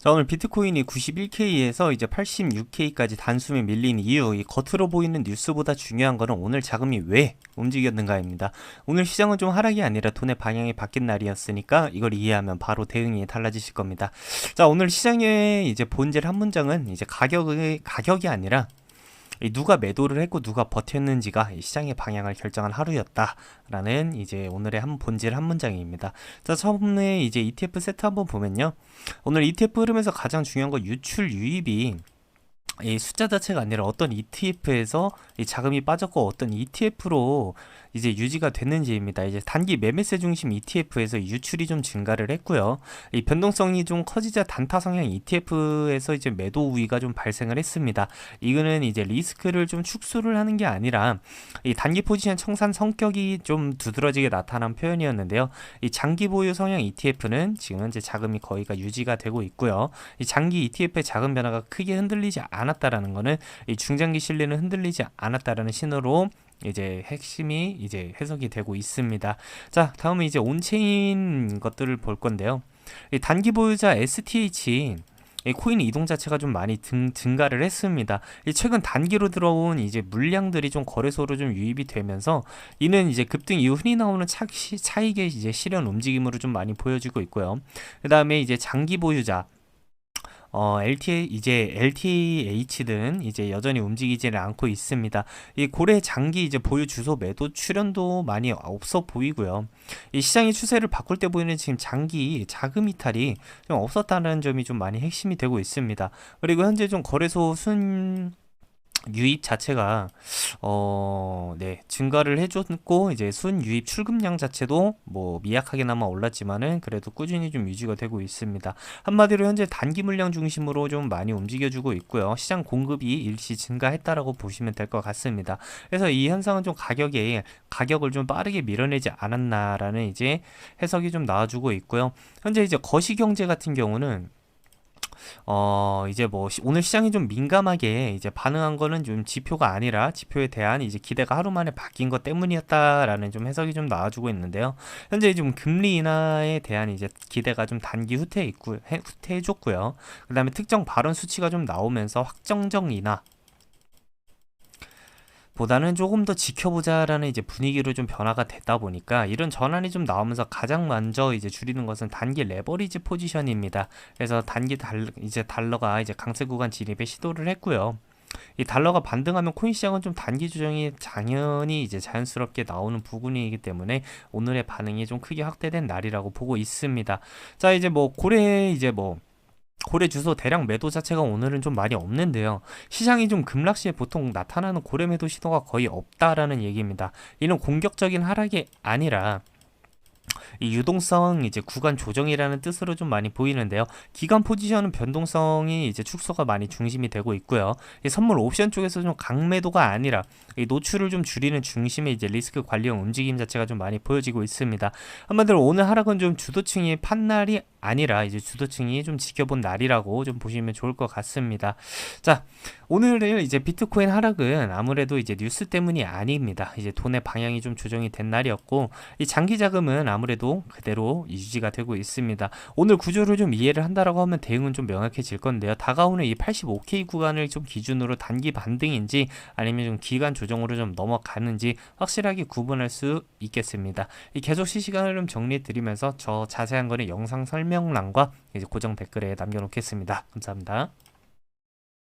자, 오늘 비트코인이 91K에서 이제 86K까지 단숨에 밀린 이유, 이 겉으로 보이는 뉴스보다 중요한 거는 오늘 자금이 왜 움직였는가입니다. 오늘 시장은 좀 하락이 아니라 돈의 방향이 바뀐 날이었으니까 이걸 이해하면 바로 대응이 달라지실 겁니다. 자, 오늘 시장의 이제 본질 한 문장은 이제 가격이 아니라 누가 매도를 했고 누가 버텼는지가 이 시장의 방향을 결정한 하루였다라는 이제 오늘의 본질 한 문장입니다. 자, 처음에 이제 ETF 세트 한번 보면요. 오늘 ETF 흐름에서 가장 중요한 건 유출 유입이 이 숫자 자체가 아니라 어떤 ETF에서 이 자금이 빠졌고 어떤 ETF로 이제 유지가 됐는지입니다. 이제 단기 매매세 중심 ETF에서 유출이 좀 증가를 했고요. 이 변동성이 좀 커지자 단타 성향 ETF에서 이제 매도 우위가 좀 발생을 했습니다. 이거는 이제 리스크를 좀 축소를 하는 게 아니라 이 단기 포지션 청산 성격이 좀 두드러지게 나타난 표현이었는데요. 이 장기 보유 성향 ETF는 지금 현재 자금이 거의가 유지가 되고 있고요. 이 장기 ETF의 자금 변화가 크게 흔들리지 않았다라는 거는 이 중장기 신뢰는 흔들리지 않았다라는 신호로 이제 핵심이 이제 해석이 되고 있습니다. 자, 다음은 이제 온체인 것들을 볼 건데요. 이 단기 보유자 STH 이 코인 이동 자체가 좀 많이 증가를 했습니다. 이 최근 단기로 들어온 이제 물량들이 좀 거래소로 좀 유입이 되면서 이는 이제 급등 이후 흔히 나오는 차익의 이제 실현 움직임으로 좀 많이 보여지고 있고요. 그 다음에 이제 장기 보유자 LTH는 이제 여전히 움직이지는 않고 있습니다. 이 고래 장기 이제 보유 주소 매도 출현도 많이 없어 보이고요. 이 시장의 추세를 바꿀 때 보이는 지금 장기 자금 이탈이 좀 없었다는 점이 좀 많이 핵심이 되고 있습니다. 그리고 현재 좀 거래소 유입 자체가 증가를 해줬고 이제 순유입 출금량 자체도 뭐 미약하게나마 올랐지만은 그래도 꾸준히 좀 유지가 되고 있습니다. 한마디로 현재 단기 물량 중심으로 좀 많이 움직여주고 있고요. 시장 공급이 일시 증가했다라고 보시면 될 것 같습니다. 그래서 이 현상은 좀 가격을 좀 빠르게 밀어내지 않았나라는 이제 해석이 좀 나와주고 있고요. 현재 이제 거시경제 같은 경우는 이제 뭐 오늘 시장이 좀 민감하게 이제 반응한 거는 좀 지표가 아니라 지표에 대한 이제 기대가 하루 만에 바뀐 것 때문이었다라는 좀 해석이 좀 나와주고 있는데요. 현재 좀 금리 인하에 대한 이제 기대가 좀 단기 후퇴해줬고요. 그 다음에 특정 발언 수치가 좀 나오면서 확정적 인하 보다는 조금 더 지켜보자라는 이제 분위기로 좀 변화가 됐다 보니까 이런 전환이 좀 나오면서 가장 먼저 이제 줄이는 것은 단기 레버리지 포지션입니다. 그래서 이제 달러가 이제 강세 구간 진입에 시도를 했고요. 이 달러가 반등하면 코인 시장은 좀 단기 조정이 당연히 이제 자연스럽게 나오는 부분이기 때문에 오늘의 반응이 좀 크게 확대된 날이라고 보고 있습니다. 자, 이제 뭐 고래 주소 대량 매도 자체가 오늘은 좀 많이 없는데요. 시장이 좀 급락 시에 보통 나타나는 고래 매도 신호가 거의 없다라는 얘기입니다. 이는 공격적인 하락이 아니라 이 유동성 이제 구간 조정이라는 뜻으로 좀 많이 보이는데요. 기간 포지션은 변동성이 이제 축소가 많이 중심이 되고 있고요. 이 선물 옵션 쪽에서 좀 강매도가 아니라 이 노출을 좀 줄이는 중심의 이제 리스크 관리형 움직임 자체가 좀 많이 보여지고 있습니다. 한마디로 오늘 하락은 좀 주도층이 판 날이 아니라 이제 주도층이 좀 지켜본 날이라고 좀 보시면 좋을 것 같습니다. 자, 오늘의 이제 비트코인 하락은 아무래도 이제 뉴스 때문이 아닙니다. 이제 돈의 방향이 좀 조정이 된 날이었고 이 장기 자금은 아무래도 그대로 유지가 되고 있습니다. 오늘 구조를 좀 이해를 한다라고 하면 대응은 좀 명확해질 건데요. 다가오는 이 85K 구간을 좀 기준으로 단기 반등인지 아니면 좀 기간 조정으로 좀 넘어가는지 확실하게 구분할 수 있겠습니다. 이 계속 실시간을 좀 정리해 드리면서 저 자세한 거는 영상 설명란과 이제 고정 댓글에 남겨놓겠습니다. 감사합니다.